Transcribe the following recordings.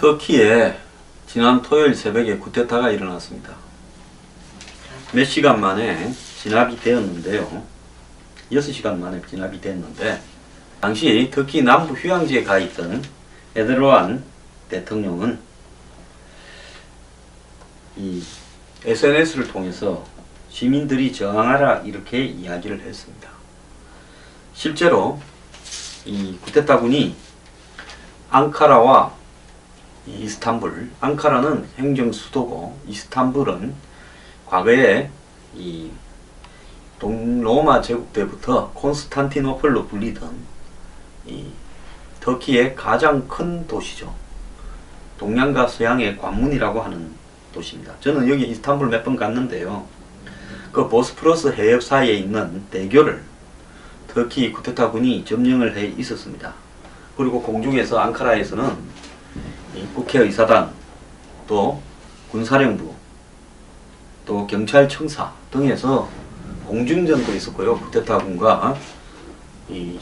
터키에 지난 토요일 새벽에 쿠데타가 일어났습니다. 몇 시간 만에 진압이 되었는데요. 6시간 만에 진압이 됐는데, 당시 터키 남부 휴양지에 가 있던 에르도안 대통령은 이 SNS를 통해서 시민들이 저항하라 이렇게 이야기를 했습니다. 실제로 이 쿠데타군이 앙카라와 이스탄불, 앙카라는 행정 수도고 이스탄불은 과거에 이 동로마 제국 때부터 콘스탄티노플로 불리던 이 터키의 가장 큰 도시죠. 동양과 서양의 관문이라고 하는 도시입니다. 저는 여기 이스탄불 몇 번 갔는데요. 그 보스포러스 해협 사이에 있는 대교를 터키 쿠데타군이 점령을 해 있었습니다. 그리고 공중에서 앙카라에서는 이 국회의사당, 또 군사령부, 또 경찰청사 등에서 공중전도 있었고요. 쿠데타군과 이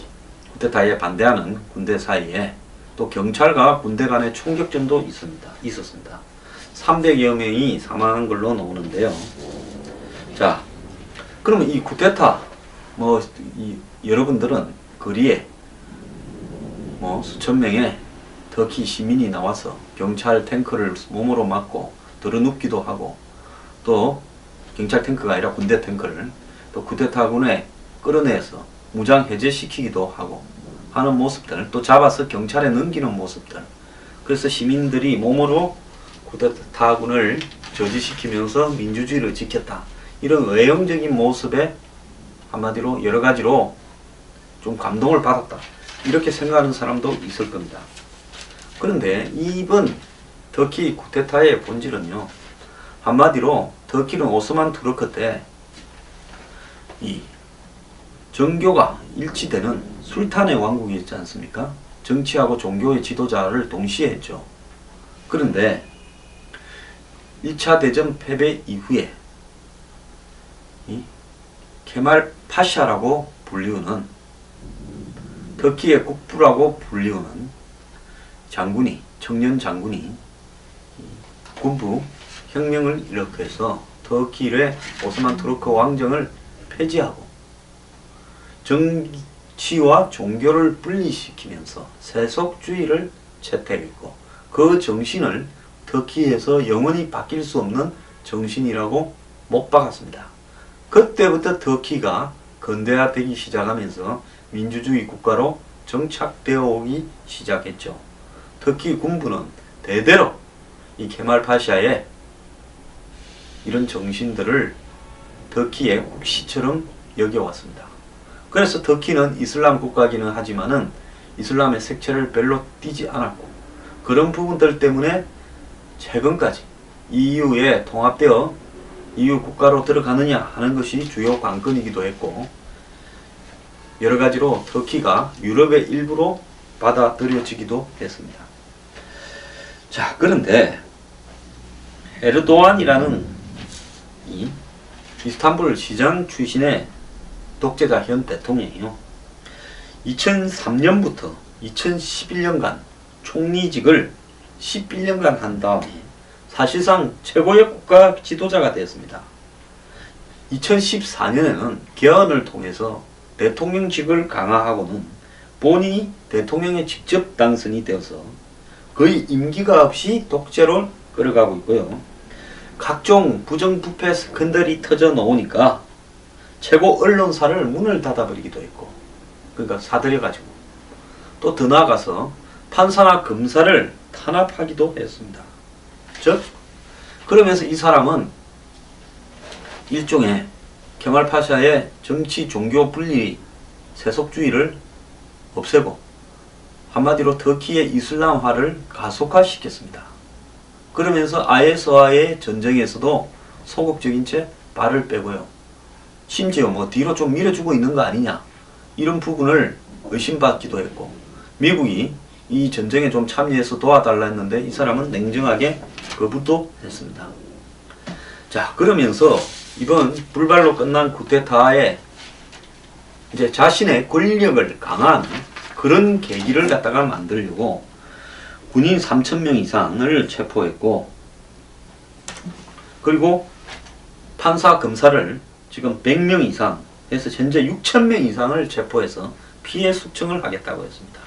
쿠데타에 반대하는 군대 사이에 또 경찰과 군대 간의 총격전도 있었습니다. 300여 명이 사망한 걸로 나오는데요. 자, 그러면 이 쿠데타, 여러분들은 거리에 수천 명의 터키 시민이 나와서 경찰 탱크를 몸으로 맞고 들어눕기도 하고, 또 경찰 탱크가 아니라 군대 탱크를 또 쿠데타군에 끌어내서 무장 해제시키기도 하고 하는 모습들, 또 잡아서 경찰에 넘기는 모습들, 그래서 시민들이 몸으로 쿠데타군을 저지시키면서 민주주의를 지켰다, 이런 외형적인 모습에 한마디로 여러가지로 좀 감동을 받았다, 이렇게 생각하는 사람도 있을 겁니다. 그런데 이번 터키 쿠데타의 본질은요, 한마디로 터키는 오스만 투르크 때 이 정교가 일치되는 술탄의 왕국이 있지 않습니까? 정치하고 종교의 지도자를 동시에 했죠. 그런데 1차 대전 패배 이후에 이 케말 파샤라고 불리우는, 터키의 국부라고 불리우는 장군이, 청년 장군이 군부 혁명을 일으켜서 터키의 오스만 투르크 왕정을 폐지하고 정치와 종교를 분리시키면서 세속주의를 채택했고, 그 정신을 터키에서 영원히 바뀔 수 없는 정신이라고 못 박았습니다. 그때부터 터키가 근대화되기 시작하면서 민주주의 국가로 정착되어 오기 시작했죠. 터키 군부는 대대로 이 케말 파샤의 이런 정신들을 터키의 국시처럼 여겨왔습니다. 그래서 터키는 이슬람 국가기는 하지만은 이슬람의 색채를 별로 띠지 않았고, 그런 부분들 때문에 최근까지 EU에 통합되어 EU 국가로 들어가느냐 하는 것이 주요 관건이기도 했고, 여러가지로 터키가 유럽의 일부로 받아들여지기도 했습니다. 자, 그런데 에르도안이라는 이 이스탄불 시장 출신의 독재자 현 대통령이요, 2003년부터 2011년간 총리직을 11년간 한 다음에 사실상 최고의 국가 지도자가 되었습니다. 2014년에는 개헌을 통해서 대통령직을 강화하고는 본인이 대통령에 직접 당선이 되어서 거의 임기가 없이 독재를 끌어가고 있고요. 각종 부정부패 스캔들이 터져 나오니까 최고 언론사를 문을 닫아버리기도 했고, 그러니까 사들여가지고, 또 더 나아가서 판사나 검사를 탄압하기도 했습니다. 즉, 그러면서 이 사람은 일종의 케말 파샤의 정치 종교 분리 세속주의를 없애고 한마디로 터키의 이슬람화를 가속화시켰습니다. 그러면서 IS와의 전쟁에서도 소극적인 채 발을 빼고요. 심지어 뒤로 좀 밀어주고 있는 거 아니냐, 이런 부분을 의심받기도 했고, 미국이 이 전쟁에 좀 참여해서 도와달라 했는데 이 사람은 냉정하게 거부도 했습니다. 자, 그러면서 이번 불발로 끝난 쿠데타에 이제 자신의 권력을 강화하는 그런 계기를 갖다가 만들려고 군인 3,000명 이상을 체포했고, 그리고 판사 검사를 지금 100명 이상 해서 현재 6,000명 이상을 체포해서 피해 숙청을 하겠다고 했습니다.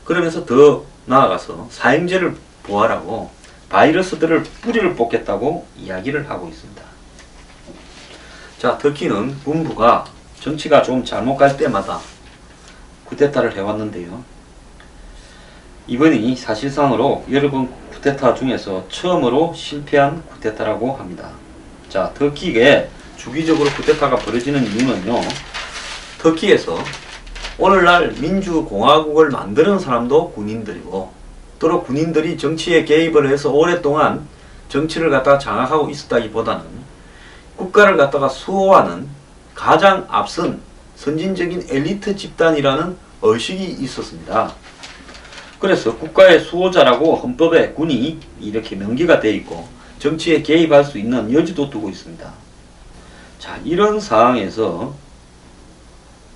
그러면서 더 나아가서 사형제를 부활하고 바이러스들을 뿌리를 뽑겠다고 이야기를 하고 있습니다. 자, 터키는 군부가 정치가 좀 잘못 갈 때마다 쿠데타를 해왔는데요. 이번이 사실상으로 여러 번 쿠데타 중에서 처음으로 실패한 쿠데타라고 합니다. 자, 터키에 주기적으로 쿠데타가 벌어지는 이유는요, 터키에서 오늘날 민주공화국을 만드는 사람도 군인들이고, 또는 군인들이 정치에 개입을 해서 오랫동안 정치를 갖다가 장악하고 있었다기보다는 국가를 갖다가 수호하는 가장 앞선 선진적인 엘리트 집단이라는 의식이 있었습니다. 그래서 국가의 수호자라고 헌법에 군이 이렇게 명기가 되어 있고 정치에 개입할 수 있는 여지도 두고 있습니다. 자, 이런 상황에서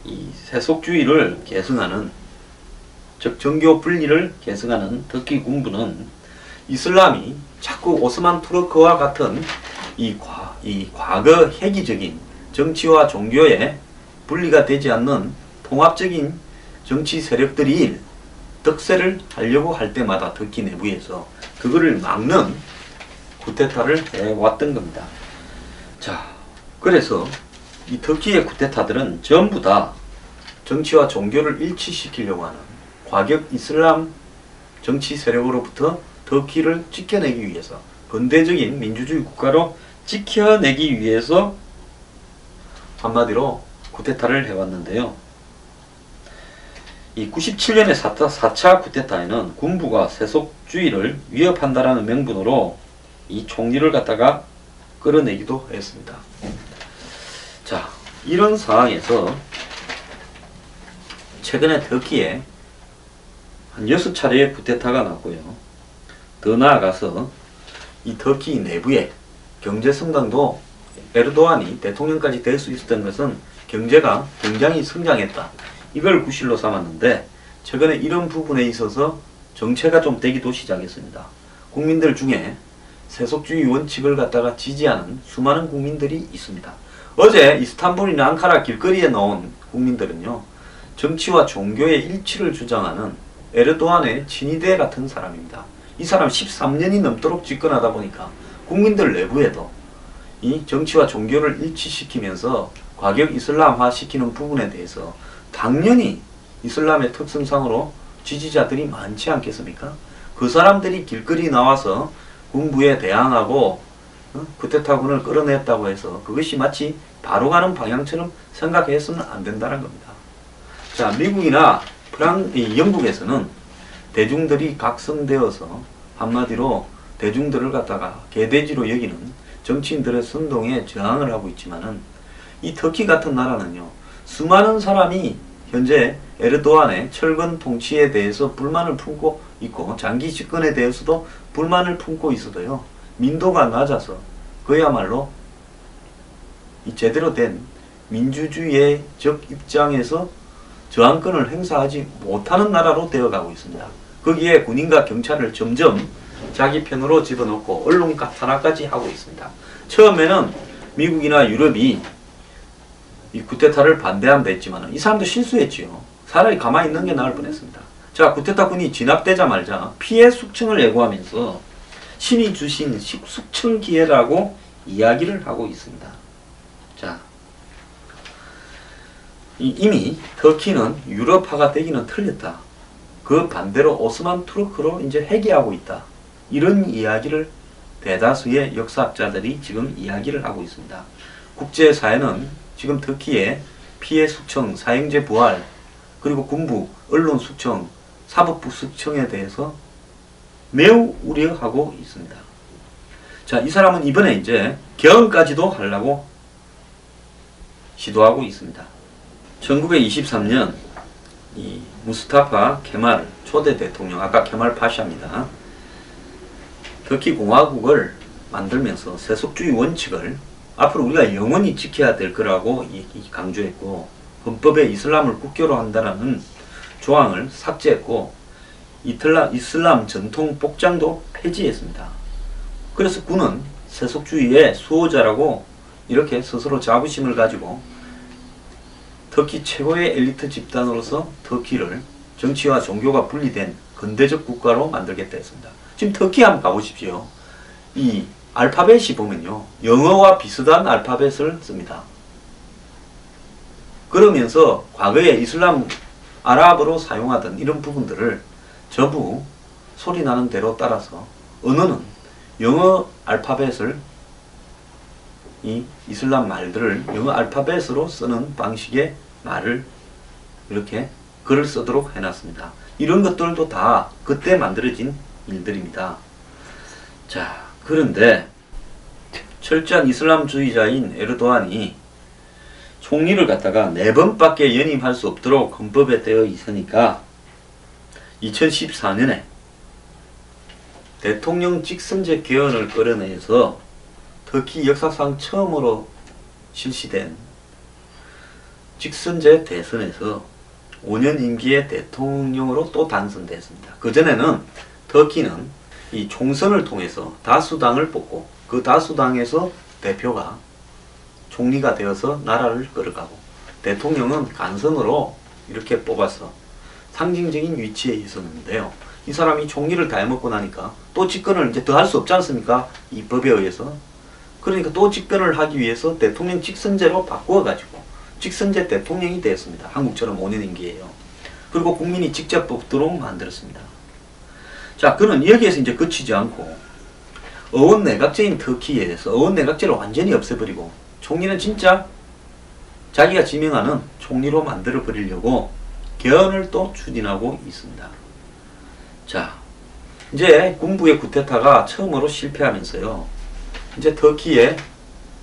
이 세속주의를 계승하는, 즉 정교 분리를 계승하는 터키 군부는 이슬람이 자꾸 오스만 투르크와 같은 이 과거 획기적인 정치와 종교에 분리가 되지 않는 통합적인 정치 세력들이 득세를 하려고 할 때마다 터키 내부에서 그거를 막는 쿠데타를 해왔던 겁니다. 자, 그래서 이 터키의 쿠데타들은 전부 다 정치와 종교를 일치시키려고 하는 과격 이슬람 정치 세력으로부터 터키를 지켜내기 위해서, 근대적인 민주주의 국가로 지켜내기 위해서 한마디로 쿠데타를 해왔는데요. 이 97년의 4차 쿠데타에는 군부가 세속주의를 위협한다라는 명분으로 이 총리를 갖다가 끌어내기도 했습니다. 자, 이런 상황에서 최근에 터키에 한 6차례의 쿠데타가 났고요. 더 나아가서 이 터키 내부의 경제 성장도 에르도안이 대통령까지 될 수 있었던 것은 경제가 굉장히 성장했다, 이걸 구실로 삼았는데, 최근에 이런 부분에 있어서 정체가 좀 되기도 시작했습니다. 국민들 중에 세속주의 원칙을 갖다가 지지하는 수많은 국민들이 있습니다. 어제 이스탄불이나 앙카라 길거리에 나온 국민들은요, 정치와 종교의 일치를 주장하는 에르도안의 친위대 같은 사람입니다. 이 사람 13년이 넘도록 집권하다 보니까 국민들 내부에도 이 정치와 종교를 일치시키면서 과격 이슬람화 시키는 부분에 대해서 당연히 이슬람의 특성상으로 지지자들이 많지 않겠습니까? 그 사람들이 길거리 나와서 군부에 대항하고 쿠데타군을 끌어냈다고 해서 그것이 마치 바로 가는 방향처럼 생각해서는 안 된다는 겁니다. 자, 미국이나 영국에서는 대중들이 각성되어서 한마디로 대중들을 갖다가 개돼지로 여기는 정치인들의 선동에 저항을 하고 있지만은, 이 터키 같은 나라는요, 수많은 사람이 현재 에르도안의 철근 통치에 대해서 불만을 품고 있고 장기 집권에 대해서도 불만을 품고 있어도요, 민도가 낮아서 그야말로 이 제대로 된 민주주의적 입장에서 저항권을 행사하지 못하는 나라로 되어가고 있습니다. 거기에 군인과 경찰을 점점 자기 편으로 집어넣고 언론 탄압까지 하고 있습니다. 처음에는 미국이나 유럽이 이 쿠데타를 반대한다 했지만 이 사람도 실수했지요. 차라리 가만히 있는 게 나을 뻔했습니다. 자, 쿠데타군이 진압되자마자 피해 숙청을 예고하면서 신이 주신 숙청 기회라고 이야기를 하고 있습니다. 자, 이미 터키는 유럽화가 되기는 틀렸다. 그 반대로 오스만 투르크로 이제 회귀하고 있다. 이런 이야기를 대다수의 역사학자들이 지금 이야기를 하고 있습니다. 국제사회는 지금 터키의 피해 숙청, 사형제 부활, 그리고 군부, 언론 숙청, 사법부 숙청에 대해서 매우 우려하고 있습니다. 자, 이 사람은 이번에 이제 개헌까지도 하려고 시도하고 있습니다. 1923년 이 무스타파 케말 초대 대통령, 아까 케말 파샤입니다. 터키 공화국을 만들면서 세속주의 원칙을 앞으로 우리가 영원히 지켜야 될 거라고 강조했고, 헌법에 이슬람을 국교로 한다는 조항을 삭제했고, 이슬람 전통 복장도 폐지했습니다. 그래서 군은 세속주의의 수호자라고 이렇게 스스로 자부심을 가지고 터키 최고의 엘리트 집단으로서 터키를 정치와 종교가 분리된 근대적 국가로 만들겠다 했습니다. 지금 터키 한번 가보십시오. 이 알파벳이 보면요, 영어와 비슷한 알파벳을 씁니다. 그러면서 과거에 이슬람 아랍어로 사용하던 이런 부분들을 전부 소리 나는 대로 따라서 언어는 영어 알파벳을 이 이슬람 말들을 영어 알파벳으로 쓰는 방식의 말을 이렇게 글을 쓰도록 해놨습니다. 이런 것들도 다 그때 만들어진 일들입니다. 자, 그런데 철저한 이슬람주의자인 에르도안이 총리를 갖다가 4번밖에 연임할 수 없도록 헌법에 되어 있으니까 2014년에 대통령 직선제 개헌을 끌어내서 터키 역사상 처음으로 실시된 직선제 대선에서 5년 임기의 대통령으로 또 당선됐습니다. 그전에는 터키는 이 총선을 통해서 다수당을 뽑고 그 다수당에서 대표가 총리가 되어서 나라를 끌어가고 대통령은 간선으로 이렇게 뽑아서 상징적인 위치에 있었는데요. 이 사람이 총리를 다 해먹고 나니까 또 집권을 이제 더 할 수 없지 않습니까? 이 법에 의해서. 그러니까 또 집권을 하기 위해서 대통령 직선제로 바꾸어가지고 직선제 대통령이 되었습니다. 한국처럼 5년 임기예요. 그리고 국민이 직접 뽑도록 만들었습니다. 자, 그는 여기에서 이제 그치지 않고 어원내각제인 터키에서 어원내각제를 완전히 없애버리고 총리는 진짜 자기가 지명하는 총리로 만들어 버리려고 개헌을 또 추진하고 있습니다. 자, 이제 군부의 쿠데타가 처음으로 실패하면서요, 이제 터키의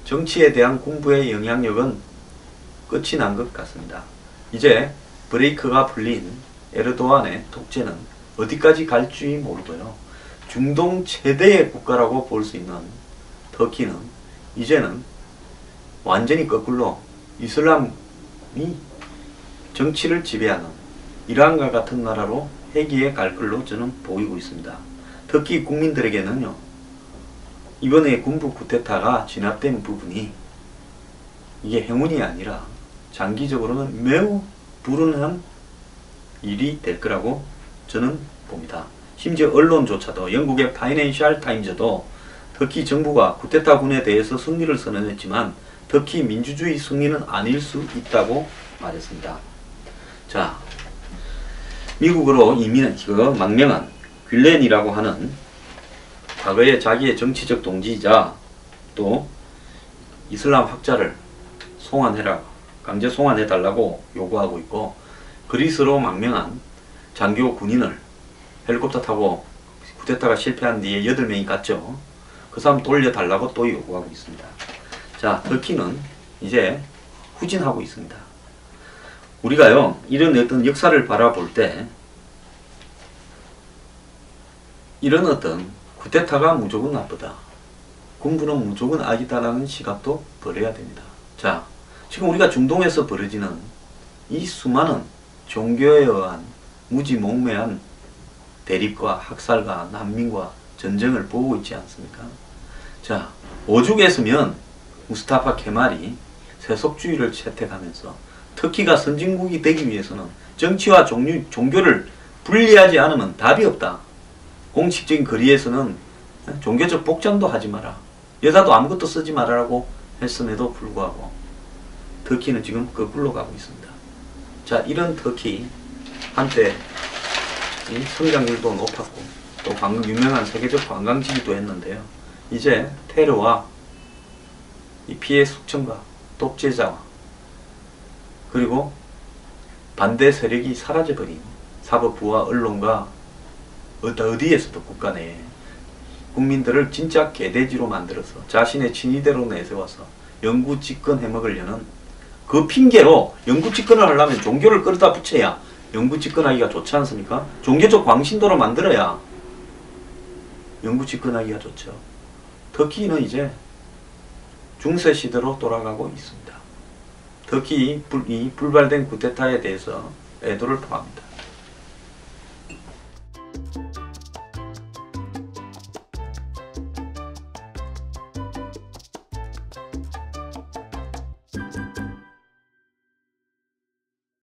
정치에 대한 군부의 영향력은 끝이 난 것 같습니다. 이제 브레이크가 풀린 에르도안의 독재는 어디까지 갈지 모르고요, 중동 최대의 국가라고 볼 수 있는 터키는 이제는 완전히 거꾸로 이슬람이 정치를 지배하는 이란과 같은 나라로 회귀해 갈 걸로 저는 보이고 있습니다. 터키 국민들에게는요, 이번에 군부 쿠데타가 진압된 부분이 이게 행운이 아니라 장기적으로는 매우 불운한 일이 될 거라고 저는 봅니다. 심지어 언론조차도 영국의 파이낸셜 타임즈도 터키 정부가 쿠데타군에 대해서 승리를 선언했지만 터키 민주주의 승리는 아닐 수 있다고 말했습니다. 자, 미국으로 이민한 망명한 귤렌이라고 하는 과거에 자기의 정치적 동지이자 또 이슬람 학자를 송환해라, 강제 송환해달라고 요구하고 있고, 그리스로 망명한 장교 군인을 헬리콥터 타고 쿠데타가 실패한 뒤에 8명이 갔죠. 그 사람 돌려달라고 또 요구하고 있습니다. 자, 터키는 이제 후진하고 있습니다. 우리가요, 이런 어떤 역사를 바라볼 때 이런 어떤 쿠데타가 무조건 나쁘다, 군부는 무조건 악이다라는 시각도 버려야 됩니다. 자, 지금 우리가 중동에서 벌어지는 이 수많은 종교에 의한 무지몽매한 대립과 학살과 난민과 전쟁을 보고 있지 않습니까? 자, 오죽했으면 무스타파 케말이 세속주의를 채택하면서 터키가 선진국이 되기 위해서는 정치와 종교를 분리하지 않으면 답이 없다. 공식적인 거리에서는 종교적 복장도 하지 마라, 여자도 아무것도 쓰지 말아라고 했음에도 불구하고 터키는 지금 거꾸로 가고 있습니다. 자, 이런 터키, 한때 성장률도 높았고 또 방금 유명한 세계적 관광지기도 했는데요, 이제 테러와 이 피해 숙청과 독재자와 그리고 반대 세력이 사라져버린 사법부와 언론과 어디에서도 국가 내에 국민들을 진짜 개돼지로 만들어서 자신의 친위대로 내세워서 영구 집권해 먹으려는 그 핑계로, 영구 집권을 하려면 종교를 끌어다 붙여야 영구 집권하기가 좋지 않습니까? 종교적 광신도로 만들어야 영구 집권하기가 좋죠. 터키는 이제 중세 시대로 돌아가고 있습니다. 터키 이 불발된 쿠데타에 대해서 애도를 표합니다.